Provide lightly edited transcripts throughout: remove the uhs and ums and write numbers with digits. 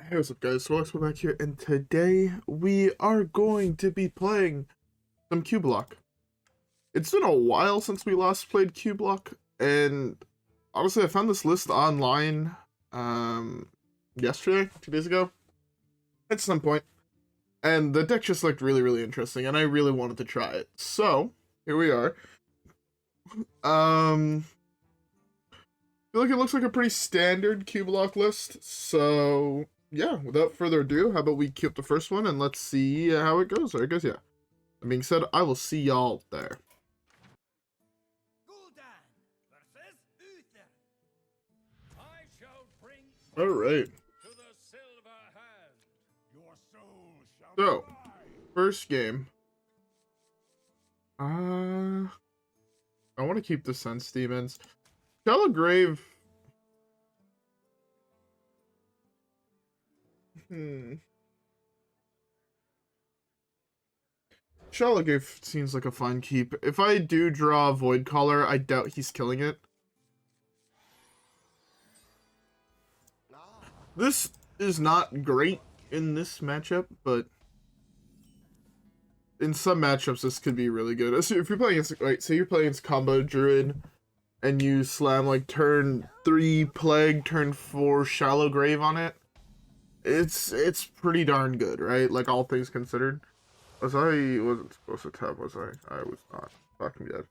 Hey, what's up guys, WhirlXbow back here, and today we are going to be playing some Cubelock. It's been a while since we last played Cubelock, and honestly I found this list online yesterday, 2 days ago, at some point, and the deck just looked really interesting, and I really wanted to try it. So, here we are. I feel like it looks like a pretty standard Cubelock list, so yeah, without further ado, how about we queue up the first one and let's see how it goes. Or I guess, yeah. That being said, I will see y'all there. Alright. So, first game. I want to keep the Sense Demons. Shallow Grave. Shallow Grave seems like a fine keep. If I do draw Voidcaller, I doubt he's killing it. This is not great in this matchup, but in some matchups this could be really good. So if you're playing against, right, say you're playing against combo Druid, and you slam like turn 3 Plague, turn 4 Shallow Grave on it, it's pretty darn good, right? Like, all things considered. Wasn't supposed to tap, was I? I was not. Fucking dead.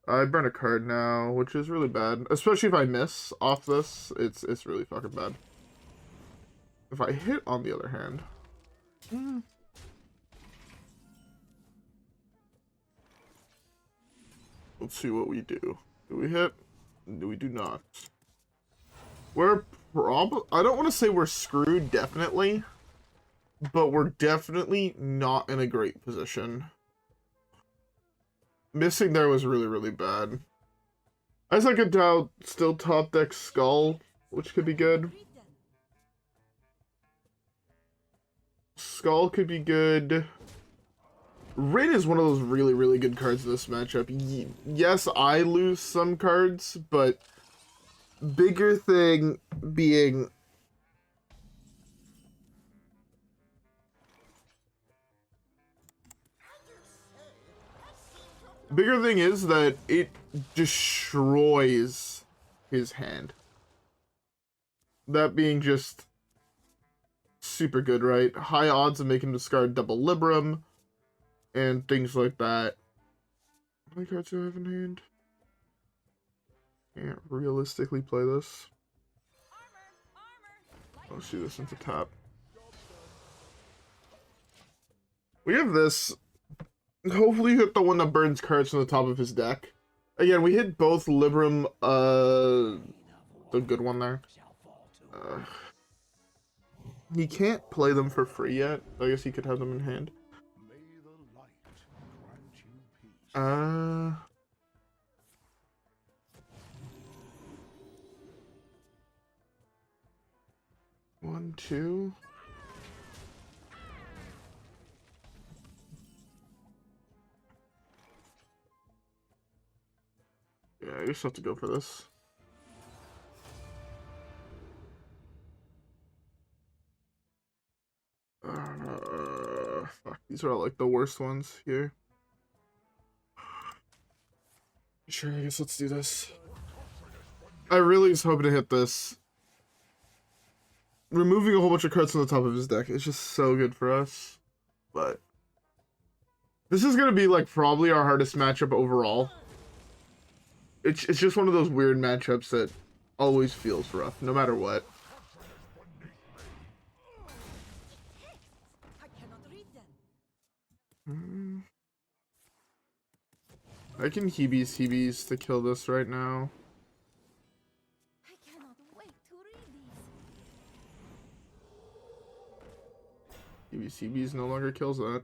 I burn a card now, which is really bad. Especially if I miss off this, it's really fucking bad. If I hit, on the other hand... Let's see what we do. Do we hit? Do we do not? We're probably... I don't want to say we're screwed, definitely. But we're definitely not in a great position. Missing there was really bad. I guess I could still top deck Skull, which could be good. Skull could be good. Rin is one of those really good cards in this matchup. Yes, I lose some cards, but bigger thing being... Bigger thing is that it destroys his hand. That being just super good, right? High odds of making him discard double Libram and things like that. How many cards do I have in hand? Can't realistically play this. Let's do this into tap. We have this. Hopefully you hit the one that burns cards from the top of his deck. Again, we hit both Libram, the good one there. He can't play them for free yet. I guess he could have them in hand. 1, 2. Yeah, I just have to go for this. Fuck, these are all like the worst ones here. Sure, I guess let's do this. I really was hoping to hit this. Removing a whole bunch of cards from the top of his deck is just so good for us. But this is gonna be like probably our hardest matchup overall. It's just one of those weird matchups that always feels rough, no matter what. I can Hebe's to kill this right now. I cannot wait to read these. Hebe's no longer kills that.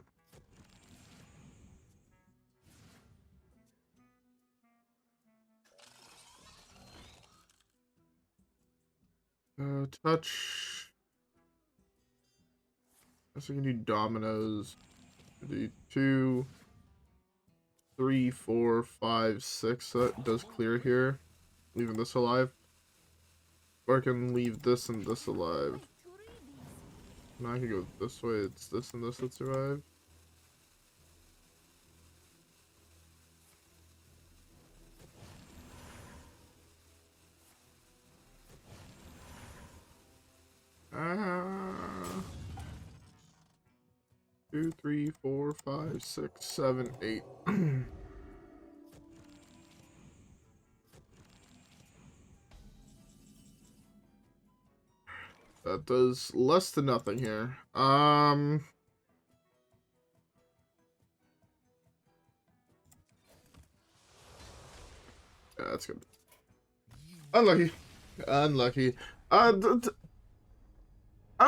Touch. I guess we can do dominoes. Do 2, 3, 4, 5, 6. That does clear here. Leaving this alive. Or I can leave this and this alive. Now I can go this way. It's this and this that survive. Ah. 2, 3, 4, 5, 6, 7, 8. That does less than nothing here. Yeah, that's good. Unlucky. Unlucky. I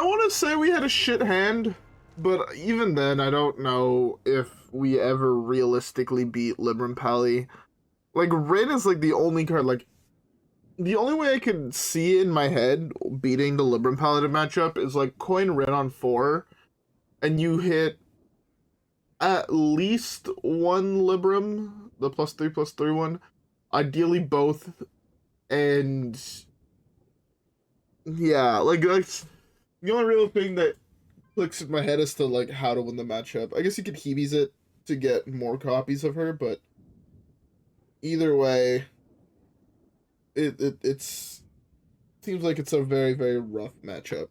want to say we had a shit hand, but even then, I don't know if we ever realistically beat Libram Pally. Like, Rin is like the only card, like, the only way I can see in my head beating the Libram Paladin matchup is like coin Rin on 4, and you hit at least one Libram, the +3/+3 one, ideally both, and yeah, like that's the only real thing that clicks in my head as to like how to win the matchup. I guess you could Hebe's it to get more copies of her, but either way, it's seems like it's a very, very rough matchup.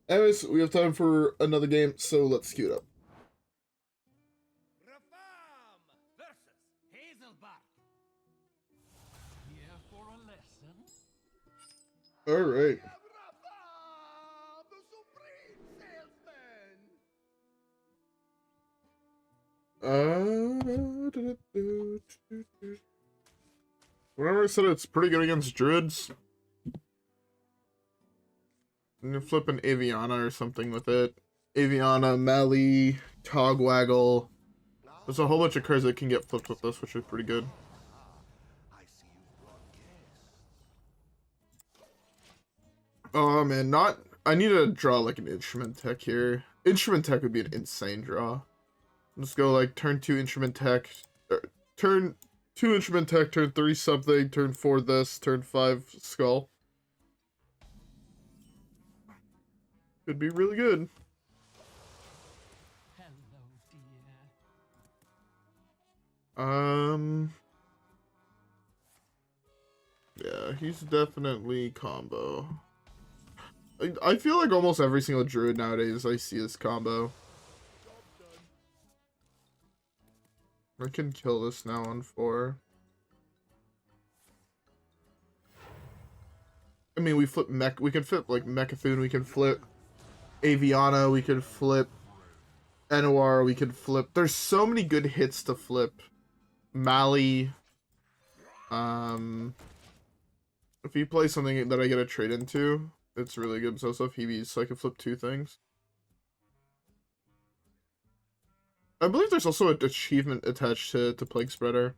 Anyways, we have time for another game, so let's queue it up. Reform versus Hazelbark. Here for a lesson. Alright. Reform, the supreme salesman. Whenever I said it's pretty good against druids, and you flip an Aviana or something with it. Aviana, Mally, Togwaggle. There's a whole bunch of cards that can get flipped with this, which is pretty good. Oh man, not. I need to draw like an instrument tech here. Instrument tech would be an insane draw. Let's go like turn 2 instrument tech, turn 2 instrument tech, turn 3 something, turn 4 this, turn 5 skull. Could be really good. Hello, dear. Yeah, he's definitely combo. I feel like almost every single druid nowadays I see this combo. I can kill this now on 4. I mean, we flip mech. We can flip like Mechathune. We can flip Aviana. We can flip Enoir. We can flip. There's so many good hits to flip. Mally. If you play something that I get a trade into, it's really good. So if Hebe's, so I can flip 2 things. I believe there's also an achievement attached to Plaguespreader.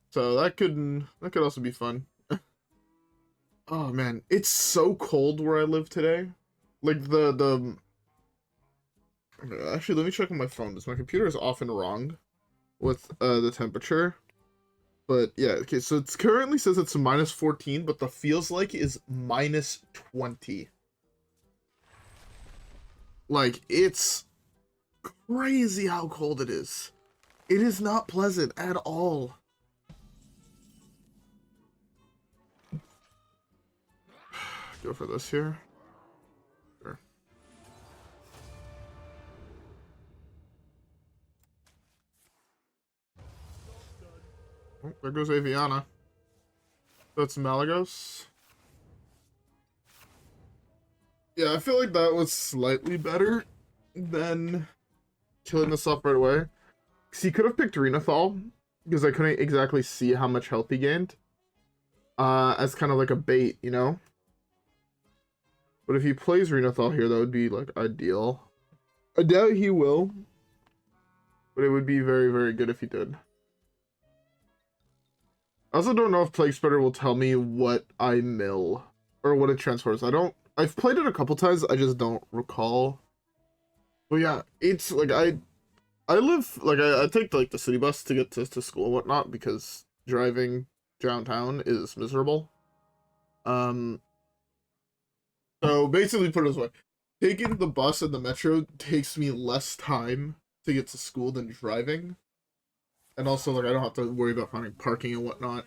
So that could also be fun. Oh man, it's so cold where I live today. Like actually, let me check on my phone. My computer is often wrong with the temperature. But yeah, okay, so it currently says it's -14, but the feels like is -20. Like, it's crazy how cold it is. It is not pleasant at all. Go for this here. Sure. Oh, there goes Aviana. That's Malagos. Yeah, I feel like that was slightly better than killing this off right away. Because he could have picked Renathal, because I couldn't exactly see how much health he gained. As kind of like a bait, you know? But if he plays Renathal here, that would be like ideal. I doubt he will. But it would be very, very good if he did. I also don't know if Plaguespreader will tell me what I mill. Or what it transfers. I've played it a couple times, I just don't recall. But yeah, it's like I live like I take like the city bus to get to school and whatnot because driving downtown is miserable. So basically put it this way. taking the bus and the metro takes me less time to get to school than driving. And also, like, I don't have to worry about finding parking and whatnot.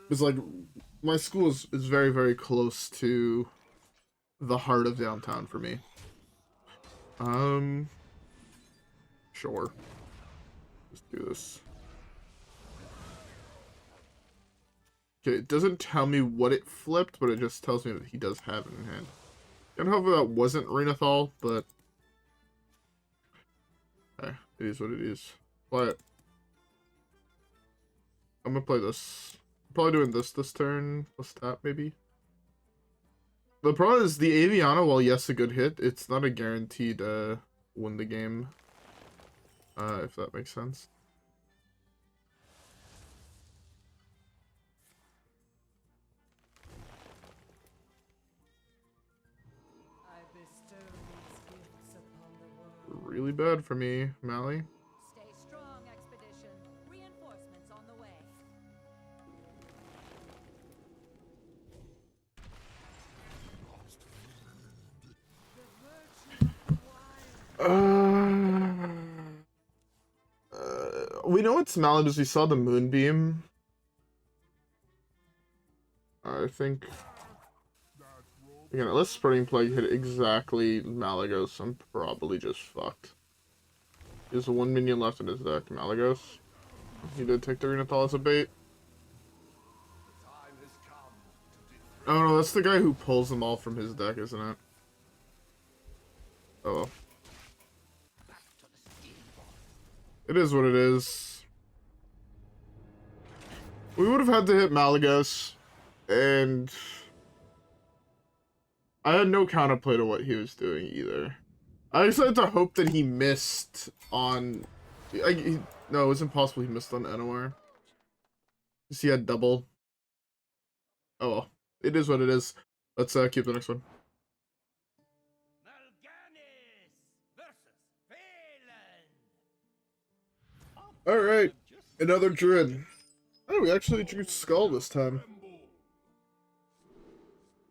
Because, like, my school is very, very close to the heart of downtown for me. Sure. Let's do this. Okay, it doesn't tell me what it flipped, but it just tells me that he does have it in hand. And hopefully that wasn't Renathal, but... okay, it is what it is. Play it. I'm gonna play this. I'm probably doing this turn, plus tap, maybe. The problem is, the Aviana, while yes, a good hit, it's not a guaranteed, win the game. If that makes sense. Really bad for me, Mally. Stay strong, expedition. Reinforcements on the way. We know it's Mally because we saw the moonbeam. I think. Again, unless Spreading Plague hit exactly Malagos, I'm probably just fucked. He has 1 minion left in his deck, Malagos. He did take the Renathal as a bait. Oh no, that's the guy who pulls them all from his deck, isn't it? Oh well. It is what it is. We would have had to hit Malagos, and I had no counterplay to what he was doing either. I just had to hope that he missed on... no, it was impossible he missed on NOR. Because he had double. Oh well. It is what it is. Let's keep the next one. Alright. Another Druid. Oh, we actually drew Skull this time.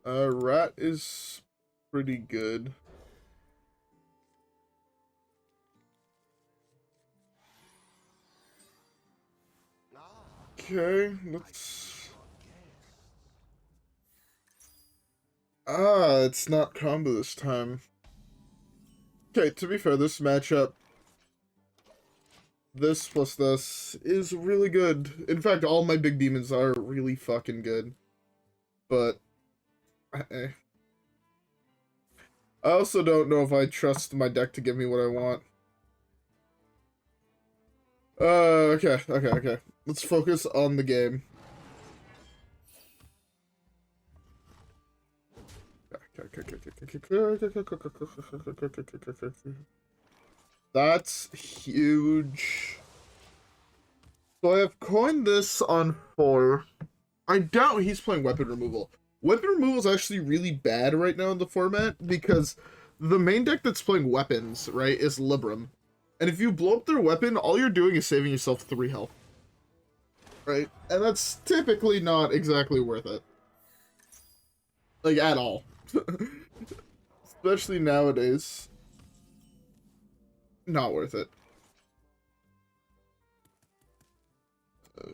Rat is pretty good. Okay, let's... it's not combo this time. Okay, to be fair, this matchup, this plus this, is really good. In fact, all my big demons are really fucking good. But... I also don't know if I trust my deck to give me what I want. Okay. Let's focus on the game. That's huge. So I have coined this on 4. I doubt he's playing weapon removal. Weapon removal is actually really bad right now in the format because the main deck that's playing weapons, right, is Libram. And if you blow up their weapon, all you're doing is saving yourself 3 health. Right? And that's typically not exactly worth it. Like, at all. Especially nowadays. Not worth it.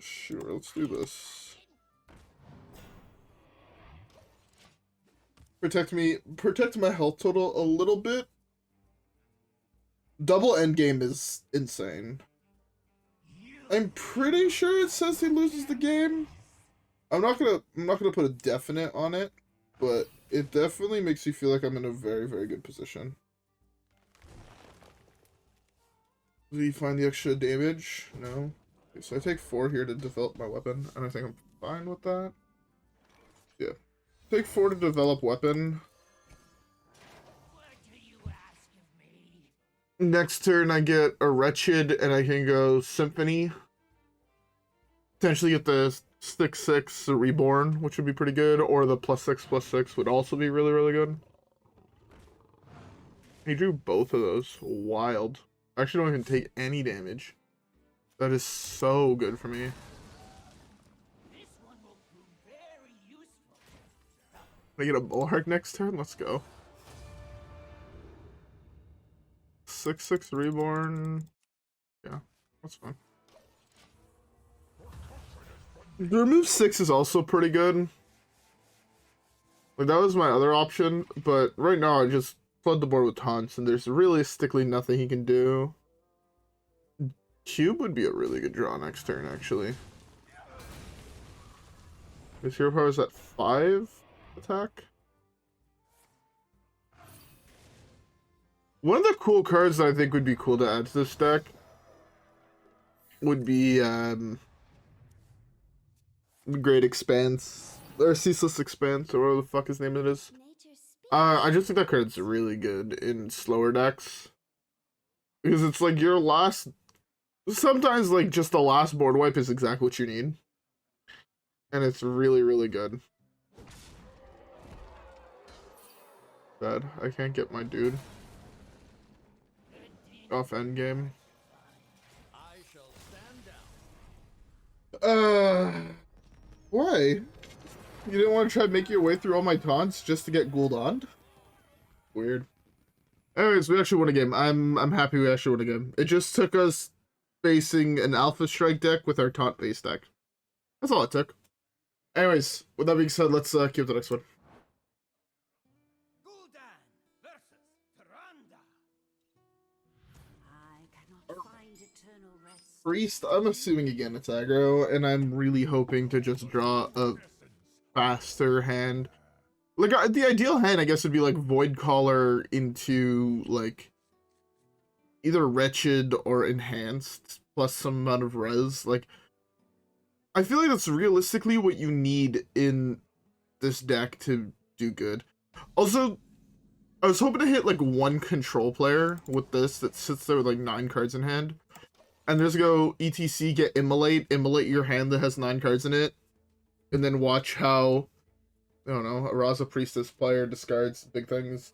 Sure, let's do this. Protect my health total a little bit. Double endgame is insane. I'm pretty sure it says he loses the game. I'm not gonna put a definite on it, but it definitely makes you feel like I'm in a very, very good position. Do you find the extra damage? No. Okay, so I take 4 here to develop my weapon, and I think I'm fine with that. Yeah. Take 4 to develop weapon. Next turn I get a Wretched, and I can go Symphony. Potentially get the 6/6 Reborn, which would be pretty good, or the +6/+6 would also be really, really good. He drew both of those. Wild. I actually don't even take any damage. That is so good for me. I get a Bullheart next turn? Let's go. 6/6 Reborn. Yeah, that's fine. The remove 6 is also pretty good. Like, that was my other option, but right now I just flood the board with taunts, and there's realistically nothing he can do. Cube would be a really good draw next turn, actually. His hero power is at 5 attack. One of the cool cards that I think would be cool to add to this deck would be Great Expanse, or Ceaseless Expanse, or whatever the fuck his name it is. I just think that card's really good in slower decks. Because it's like your last... Sometimes, like, just the last board wipe is exactly what you need. And it's really, really good. Bad. I can't get my dude off endgame. Why? You didn't want to try to make your way through all my taunts just to get Gul'dan? Weird. Anyways, we actually won a game. I'm happy we actually won a game. It just took us facing an Alpha Strike deck with our taunt-based deck. That's all it took. Anyways, with that being said, let's keep the next one. Gul'dan versus Tyrande. I cannot find eternal rest. Priest, I'm assuming again it's aggro, and I'm really hoping to just draw a faster hand. Like, the ideal hand, I guess, would be, like, Voidcaller into, like, either Wretched or Enhanced, plus some amount of res. Like, I feel like that's realistically what you need in this deck to do good. Also, I was hoping to hit, like, one control player with this that sits there with, like, 9 cards in hand. And there's go E.T.C, get Immolate your hand that has 9 cards in it, and then watch how, I don't know, a Raza Priestess player discards big things.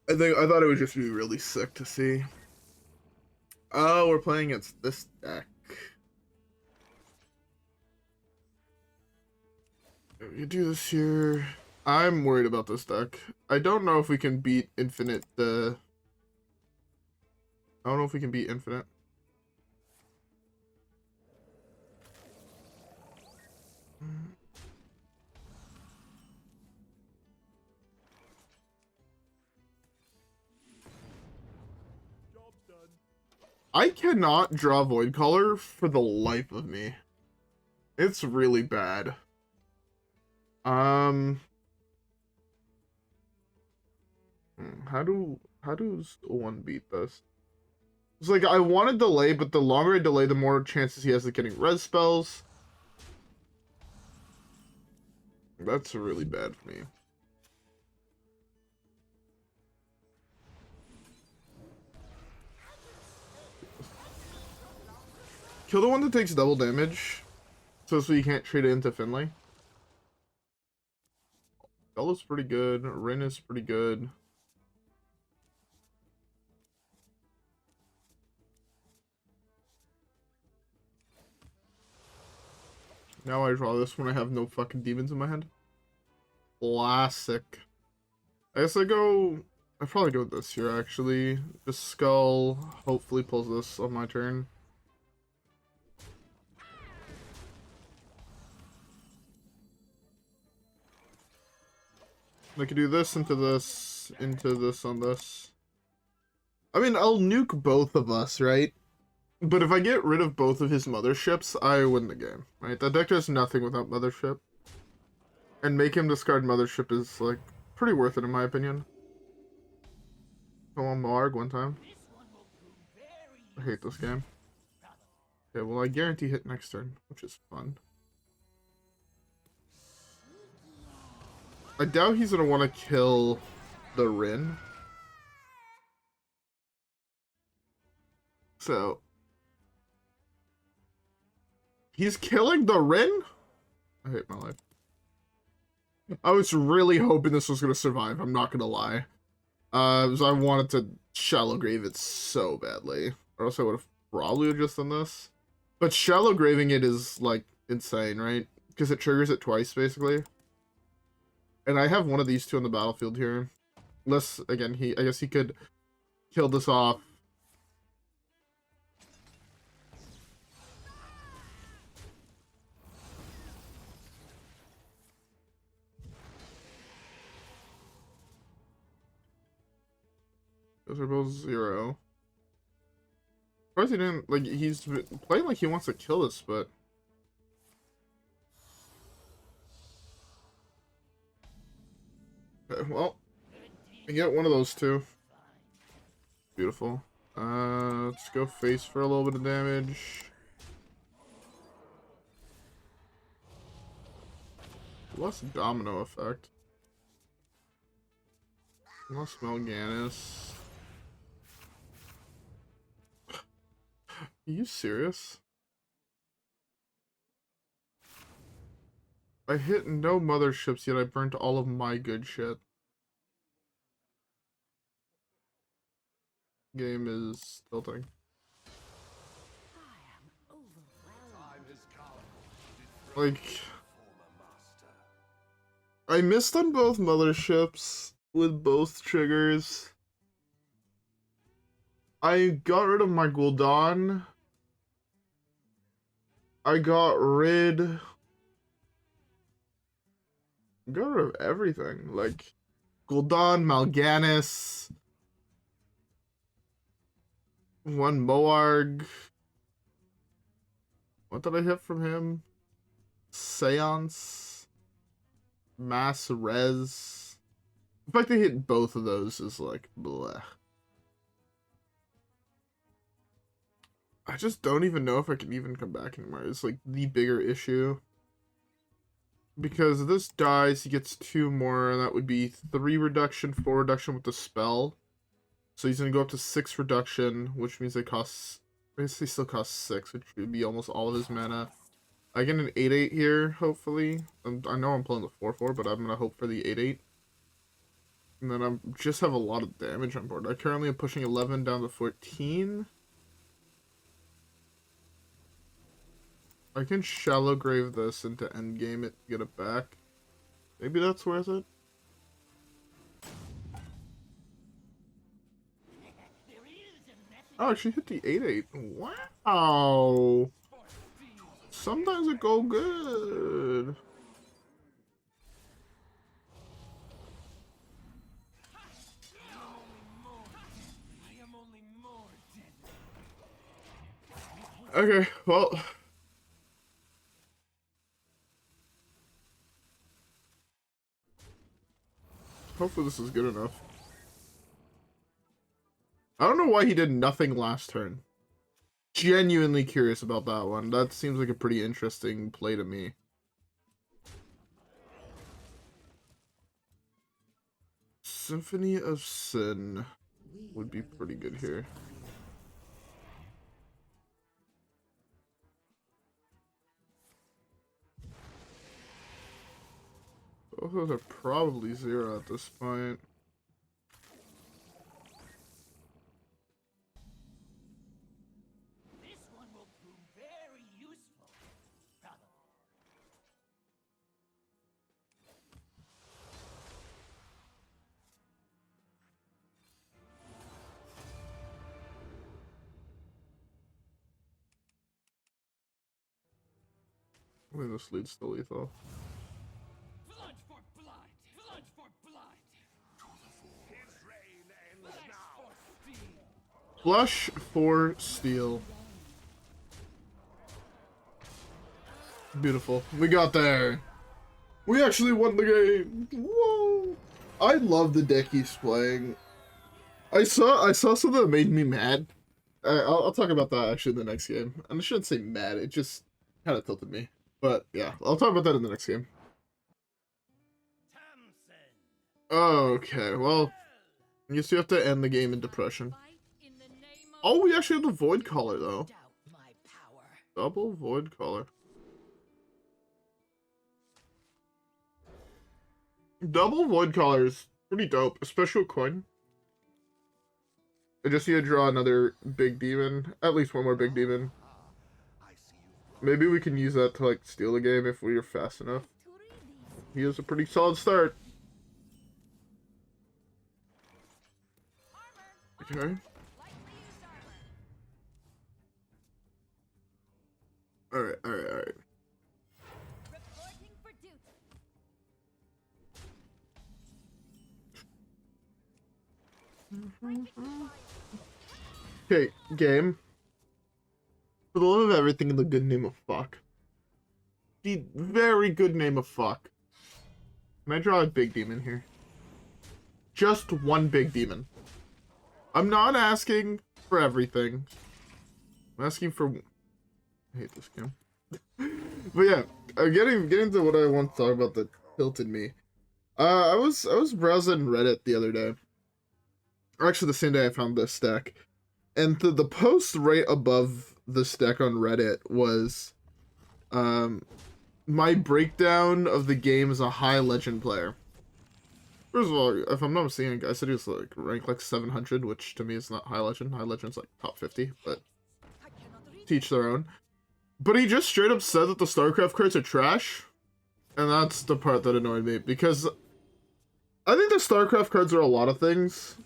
I thought it would just be really sick to see. Oh, we're playing against this deck. You do this here. I'm worried about this deck. I don't know if we can beat Infinite. I don't know if we can beat Infinite. I cannot draw Voidcaller for the life of me. It's really bad. How does one beat this? It's like, I want to delay, but the longer I delay, the more chances he has of getting res spells. That's really bad for me. Kill the one that takes double damage, so you can't trade it into Finley. Bella's pretty good. Rin is pretty good. Now I draw this when I have no fucking demons in my hand. Classic. I guess I probably go with this here, actually. The Skull hopefully pulls this on my turn. I could do this into this on this. I mean, I'll nuke both of us, right? But if I get rid of both of his motherships, I win the game, right? That deck does nothing without mothership. And make him discard mothership is, like, pretty worth it in my opinion. Come on, Marg, one time. I hate this game. Okay, well, I guarantee hit next turn, which is fun. I doubt he's gonna want to kill the Rin. So he's killing the Rin? I hate my life. I was really hoping this was gonna survive, I'm not gonna lie. So I wanted to shallow grave it so badly. Or else I would have probably just done this. But shallow graving it is, like, insane, right? Because it triggers it twice, basically. And I have one of these two on the battlefield here. Unless, again, I guess he could kill this off. Those are both 0. Of course he didn't, like, he's playing like he wants to kill this, but... Okay, well, we get one of those two. Beautiful. Let's go face for a little bit of damage. Lost Domino Effect. Lost Mal'Ganis. Are you serious? I hit no motherships, yet I burnt all of my good shit. Game is tilting. Like, I missed on both motherships with both triggers. I got rid of my Gul'dan. I got rid of everything. Like, Gul'dan, Mal'Ganis, one Moarg. What did I hit from him? Seance. Mass Res. The fact they hit both of those is like, bleh. I just don't even know if I can even come back anymore. It's like the bigger issue. Because this dies, he gets 2 more, and that would be 3 reduction, 4 reduction with the spell. So he's going to go up to 6 reduction, which means they basically still cost 6, which would be almost all of his mana. I get an 8/8 here, hopefully. I know I'm playing the 4/4, but I'm going to hope for the 8/8. And then I just have a lot of damage on board. I currently am pushing 11 down to 14. I can shallow grave this into endgame it to get it back. Maybe that's worth it. Oh, she hit the 8/8. Wow. Sometimes it go good. Okay, well. Hopefully this is good enough. I don't know why he did nothing last turn. Genuinely curious about that one. That seems like a pretty interesting play to me. Symphony of Sin would be pretty good here. Both of those are probably 0 at this point. This one will prove very useful, brother. I think this leads to lethal. Blood for blood! Blood for blood! His reign ends now. For steel. Flush for steel. Beautiful. We got there. We actually won the game. Whoa! I love the deck he's playing. I saw something that made me mad. I'll talk about that actually in the next game. And I shouldn't say mad. It just kind of tilted me. But yeah, I'll talk about that in the next game. Tamsin. Okay, well, I guess you have to end the game in depression. Oh, we actually have the Voidcaller though. Doubt my power. Double Voidcaller. Double Voidcaller is pretty dope, especially with coin. I just need to draw another big demon, at least one more big demon. Maybe we can use that to like steal the game if we are fast enough. He has a pretty solid start. Okay. Alright. Reporting for duty. Okay, game. For the love of everything in the good name of fuck. The very good name of fuck. Can I draw a big demon here? Just one big demon. I'm not asking for everything. I'm asking for... I hate this game. But yeah, getting to what I want to talk about that tilted me. I was browsing Reddit the other day. Actually, the same day I found this deck. And the post right above this deck on Reddit was... my breakdown of the game as a high legend player. First of all, if I'm not mistaken, I said he was like ranked like 700, which to me is not high legend. High legend's like top 50, but teach their own. But he just straight up said that the Starcraft cards are trash, and that's the part that annoyed me, because I think the Starcraft cards are a lot of things.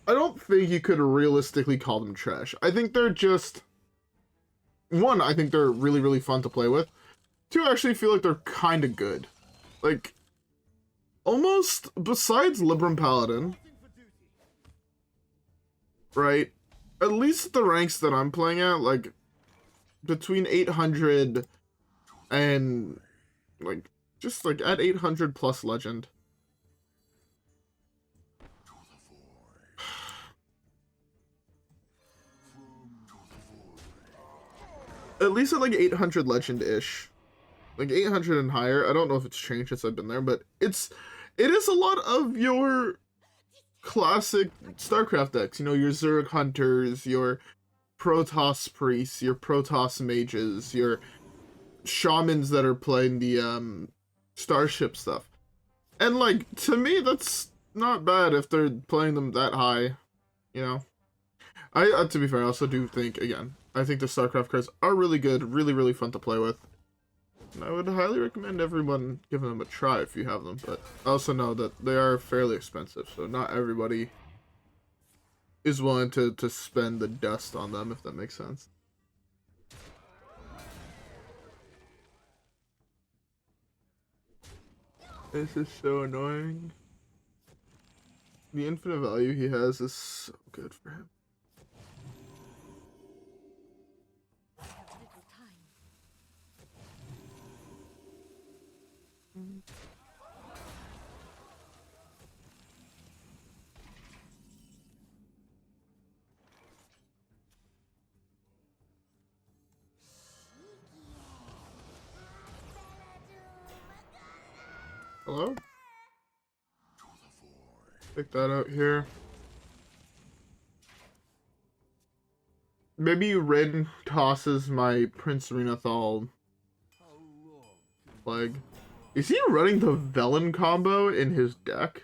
I don't think you could realistically call them trash. I think they're just... One, I think they're really, really fun to play with. Two, I actually feel like they're kind of good. Like, almost, besides Libram Paladin, right? At least the ranks that I'm playing at, like, between 800 and, like, just, like, at 800 plus legend. At least at, like, 800 legend-ish. Like 800 and higher. I don't know if it's changed since I've been there, but it is a lot of your classic StarCraft decks. You know, your Zerg Hunters, your Protoss Priests, your Protoss Mages, your Shamans that are playing the Starship stuff. And like, to me, that's not bad if they're playing them that high, you know? I to be fair, I also do think, again, I think the StarCraft cards are really good, really, really fun to play with. And I would highly recommend everyone giving them a try if you have them, but I also know that they are fairly expensive, so not everybody is willing to spend the dust on them, if that makes sense. This is so annoying. The infinite value he has is so good for him. Hello? Pick that out here. Maybe Rin tosses my Prince Renathal Plague. Is he running the Velen combo in his deck?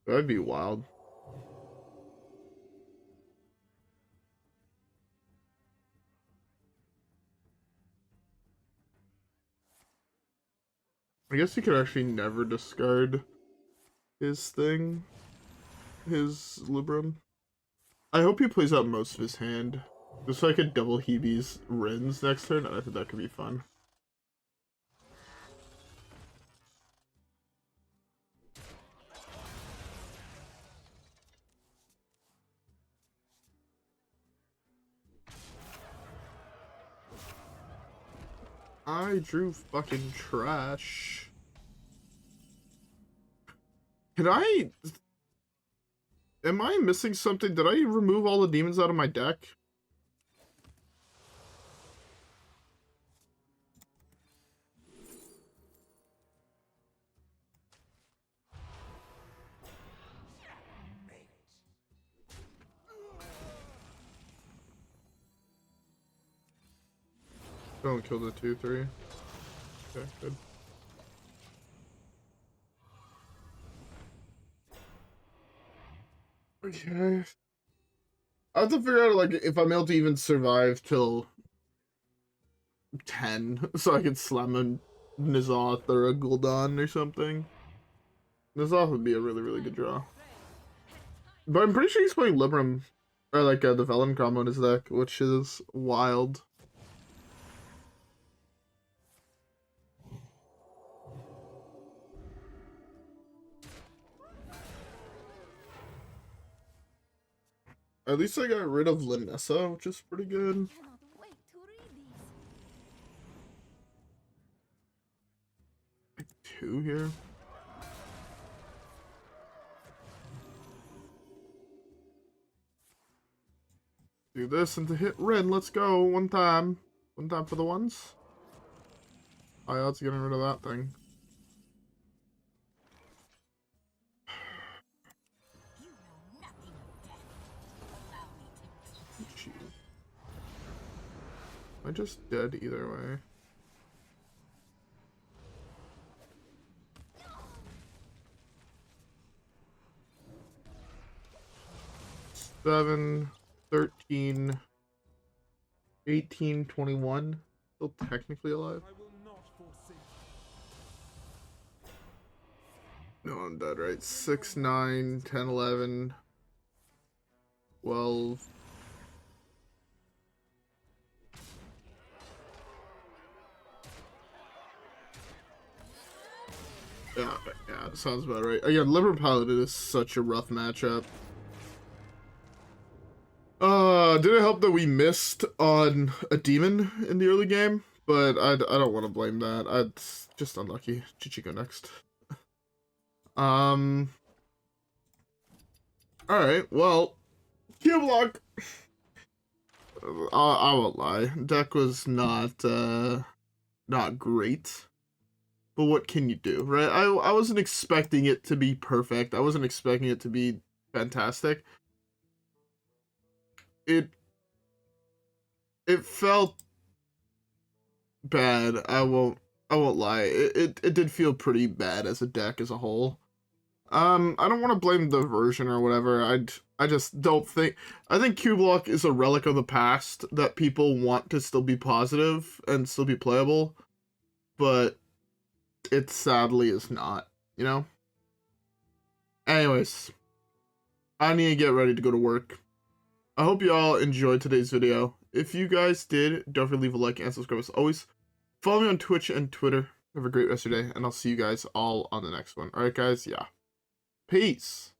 That'd be wild. I guess he could actually never discard his thing. His Libram. I hope he plays out most of his hand. Just so I could double Hebe's Rins next turn, and I think that could be fun. I drew fucking trash. Can I... Am I missing something? Did I remove all the demons out of my deck? Don't kill the 2/3. Okay, good. Okay. I have to figure out, like, if I'm able to even survive till 10, so I can slam a N'Zoth or a Gul'dan or something. N'Zoth would be a really, really good draw. But I'm pretty sure he's playing Libram, or like the Velen combo in his deck, which is wild. At least I got rid of Linessa, which is pretty good. Cannot wait to read these. 2 here. Do this and to hit Ren. Let's go. One time. One time for the ones. High odds getting rid of that thing. You know nothing of death. Allow me to teach. Am I just dead either way? Seven, 13, 18, 21. Still technically alive. I will not forsake. No, I'm dead, right? 6, 9, 10, 11, 12. Yeah, sounds about right. Again, Liber Paladin is such a rough matchup. Did it help that we missed on a demon in the early game? But I don't want to blame that. It's just unlucky. Chichi go next. Alright, well, Cubelock. I won't lie. Deck was not great. But what can you do, right? I wasn't expecting it to be perfect. I wasn't expecting it to be fantastic. It felt bad. I won't lie. It did feel pretty bad as a deck as a whole. I don't want to blame the version or whatever. I just don't think. I think Cubelock is a relic of the past that people want to still be positive and still be playable, but it sadly is not, you know? Anyways, I need to get ready to go to work. I hope you all enjoyed today's video. If you guys did, don't forget to leave a like and subscribe as always. Follow me on Twitch and Twitter. Have a great rest of your day, and I'll see you guys all on the next one. Alright guys, yeah. Peace.